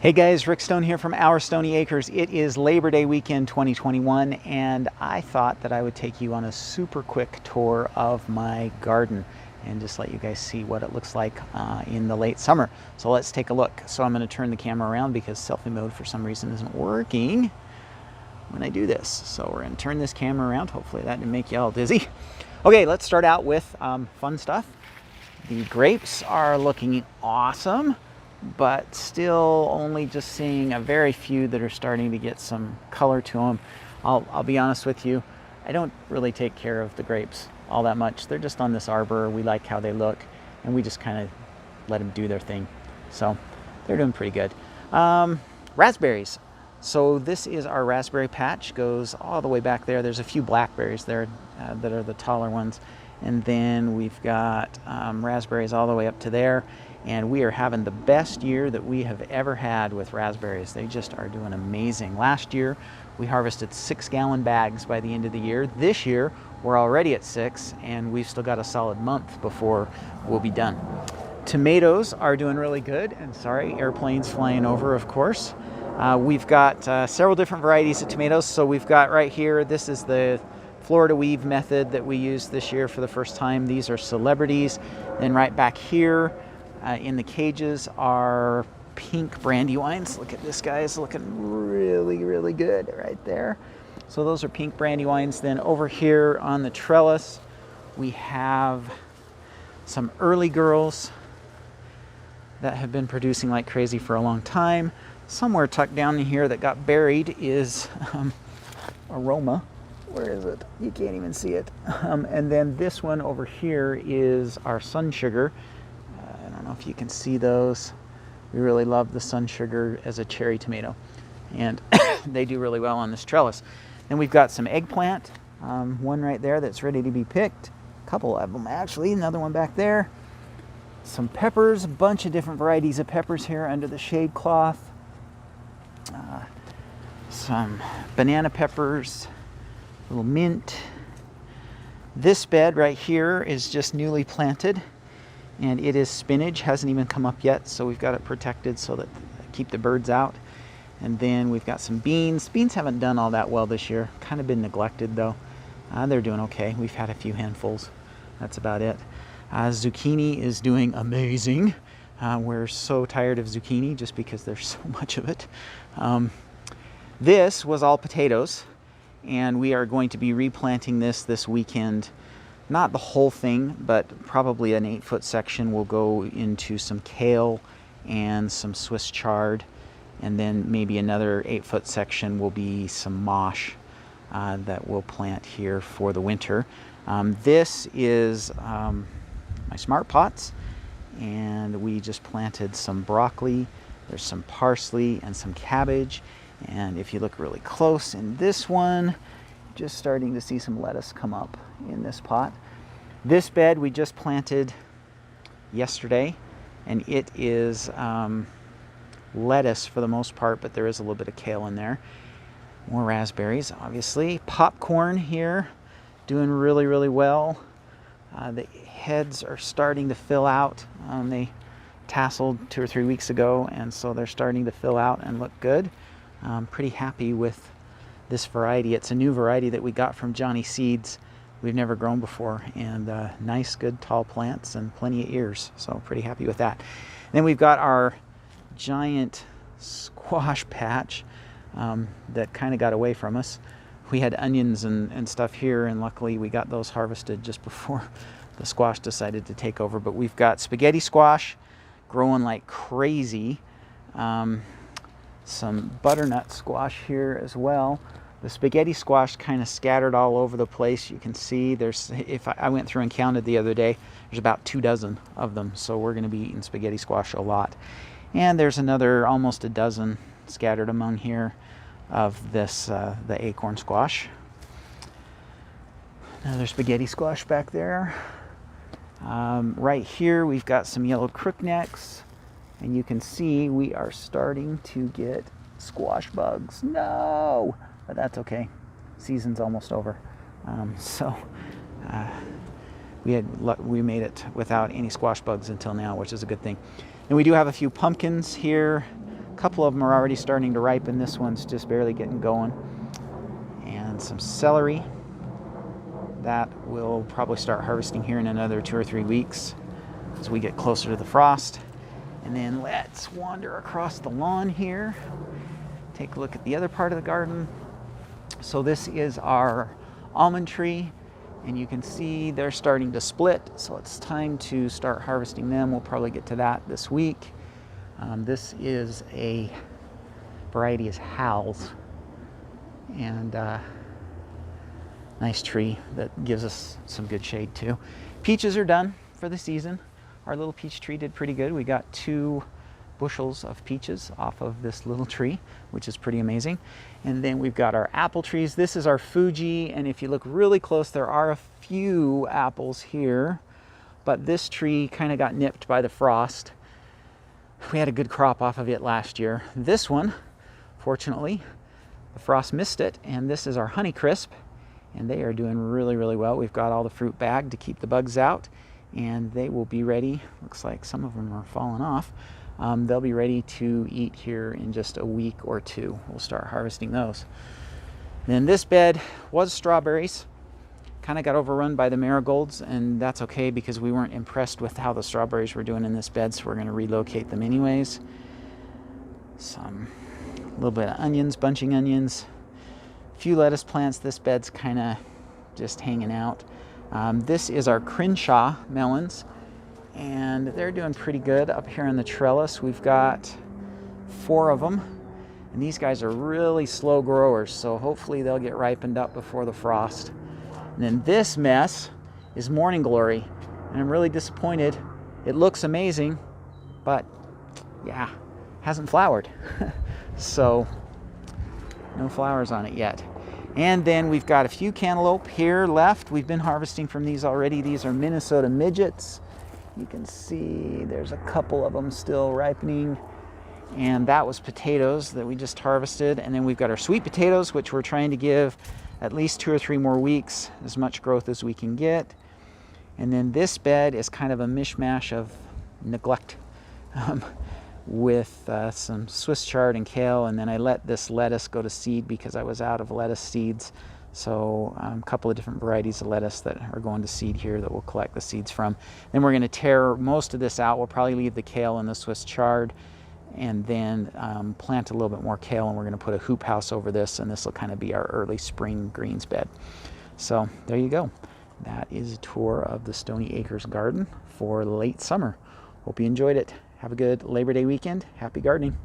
Hey guys, Rick Stone here from Our Stoney Acres. It is Labor Day weekend 2021, and I thought that I would take you on a super quick tour of my garden and just let you guys see what it looks like in the late summer. So let's take a look. So I'm going to turn the camera around because selfie mode for some reason isn't working when I do this. So we're going to turn this camera around. Hopefully that didn't make you all dizzy. Okay, let's start out with fun stuff. The grapes are looking awesome, but still only just seeing a very few that are starting to get some color to them. I'll be honest with you, I don't really take care of the grapes all that much. They're just on this arbor. We like how they look, and we just kind of let them do their thing. So they're doing pretty good. Raspberries. So this is our raspberry patch. Goes all the way back there. There's a few blackberries there that are the taller ones. And then we've got raspberries all the way up to there. And we are having the best year that we have ever had with raspberries. They just are doing amazing. Last year, we harvested 6-gallon bags by the end of the year. This year, we're already at 6, and we've still got a solid month before we'll be done. Tomatoes are doing really good, and sorry, airplanes flying over, of course. We've got several different varieties of tomatoes. So we've got right here, this is the Florida weave method that we used this year for the first time. These are celebrities. Then right back here, in the cages are pink brandywines. Look at this, guys, looking really, really good right there. So those are pink brandywines. Then over here on the trellis, we have some early girls that have been producing like crazy for a long time. Somewhere tucked down in here that got buried is Aroma. Where is it? You can't even see it. And then this one over here is our Sun Sugar. I don't know if you can see those. We really love the Sun Sugar as a cherry tomato, and they do really well on this trellis. Then we've got some eggplant, one right there that's ready to be picked. A couple of them actually, another one back there. Some peppers, a bunch of different varieties of peppers here under the shade cloth. Some banana peppers, little mint. This bed right here is just newly planted, and it is spinach. Hasn't even come up yet, so we've got it protected so that keep the birds out. And then we've got some beans. Beans haven't done all that well this year. Kind of been neglected though. They're doing okay. We've had a few handfuls. That's about it. Zucchini is doing amazing. We're so tired of zucchini just because there's so much of it. This was all potatoes, and we are going to be replanting this weekend. Not the whole thing, but probably an 8-foot section will go into some kale and some Swiss chard, and then maybe another 8-foot section will be some mosh that we'll plant here for the winter. This is my smart pots, and we just planted some broccoli. There's some parsley and some cabbage, and if you look really close in this one, just starting to see some lettuce come up in this pot. This bed we just planted yesterday, and it is lettuce for the most part, but there is a little bit of kale in there. More raspberries, obviously. Popcorn here, doing really, really well. The heads are starting to fill out. They tasseled 2 or 3 weeks ago, and so they're starting to fill out and look good. I'm pretty happy with this variety. It's a new variety that we got from Johnny Seeds. We've never grown before, and nice, good, tall plants and plenty of ears. So pretty happy with that. Then we've got our giant squash patch that kind of got away from us. We had onions and stuff here, and luckily we got those harvested just before the squash decided to take over. But we've got spaghetti squash growing like crazy. Some butternut squash here as well. The spaghetti squash kind of scattered all over the place. You can see there's, if I went through and counted the other day, there's about 2 dozen of them. So we're going to be eating spaghetti squash a lot. And there's another almost a dozen scattered among here of this, the acorn squash. Another spaghetti squash back there. Right here we've got some yellow crooknecks, and you can see we are starting to get squash bugs. No! But that's okay. Season's almost over. We made it without any squash bugs until now, which is a good thing. And we do have a few pumpkins here, a couple of them are already starting to ripen. This one's just barely getting going. And some celery that we'll probably start harvesting here in another 2 or 3 weeks as we get closer to the frost. And then let's wander across the lawn here, take a look at the other part of the garden. So this is our almond tree, and you can see they're starting to split, so it's time to start harvesting them. We'll probably get to that this week. This is a variety is Hal's, and nice tree that gives us some good shade too. Peaches are done for the season. Our little peach tree did pretty good. We got 2 bushels of peaches off of this little tree, which is pretty amazing. And then we've got our apple trees. This is our Fuji, and if you look really close, there are a few apples here, but this tree kind of got nipped by the frost. We had a good crop off of it last year. This one, fortunately, the frost missed it, and this is our Honeycrisp, and they are doing really, really well. We've got all the fruit bagged to keep the bugs out, and they will be ready. Looks like some of them are falling off. They'll be ready to eat here in just a week or 2. We'll start harvesting those. Then this bed was strawberries. Kind of got overrun by the marigolds, and that's okay because we weren't impressed with how the strawberries were doing in this bed, so we're going to relocate them anyways. A little bit of onions, bunching onions, a few lettuce plants. This bed's kind of just hanging out. This is our Crenshaw melons, and they're doing pretty good up here in the trellis. We've got 4 of them, and these guys are really slow growers, so hopefully they'll get ripened up before the frost. And then this mess is Morning Glory, and I'm really disappointed. It looks amazing, but yeah, hasn't flowered. So no flowers on it yet. And then we've got a few cantaloupe here left. We've been harvesting from these already. These are Minnesota midgets. You can see there's a couple of them still ripening. And that was potatoes that we just harvested. And then we've got our sweet potatoes, which we're trying to give at least 2 or 3 more weeks, as much growth as we can get. And then this bed is kind of a mishmash of neglect with some Swiss chard and kale, and then I let this lettuce go to seed because I was out of lettuce seeds. So a couple of different varieties of lettuce that are going to seed here that we'll collect the seeds from. Then we're going to tear most of this out. We'll probably leave the kale and the Swiss chard, and then plant a little bit more kale, and we're going to put a hoop house over this, and this will kind of be our early spring greens bed. So there you go. That is a tour of the Stoney Acres garden for late summer. Hope you enjoyed it. Have a good Labor Day weekend. Happy gardening.